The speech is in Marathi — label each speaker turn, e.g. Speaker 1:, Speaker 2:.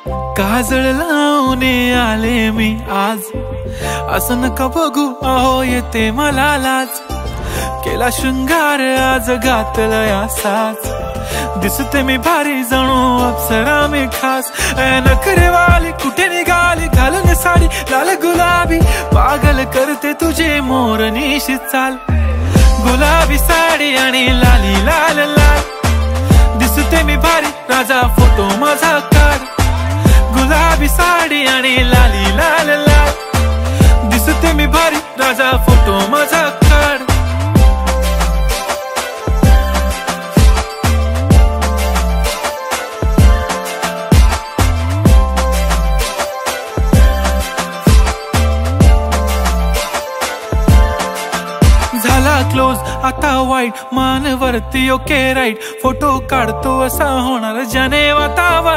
Speaker 1: काजळ लावून आले मी आज, असं नका बघू अहो येते मला लाज। केला शृंगार आज घातला असाच, दिसते मी भारी जणू अप्सरा मी खास। नखरेवाली कुठे निघाली घालून साडी लाल गुलाबी, पागल करते तुझे मोरनीशी चाल। गुलाबी साडी आणि लाली लाल लाल, दिसते मी भारी राजा फोटो माझा काढ। गुलाबी साडी आणि लाली लाल लाल, दिसते मी भारी राजा फोटो माझा काढ। झाला क्लोज आता वाईट, मान वरती ओके राईट, फोटो काढतो असा होणार ज्याने वातावरण।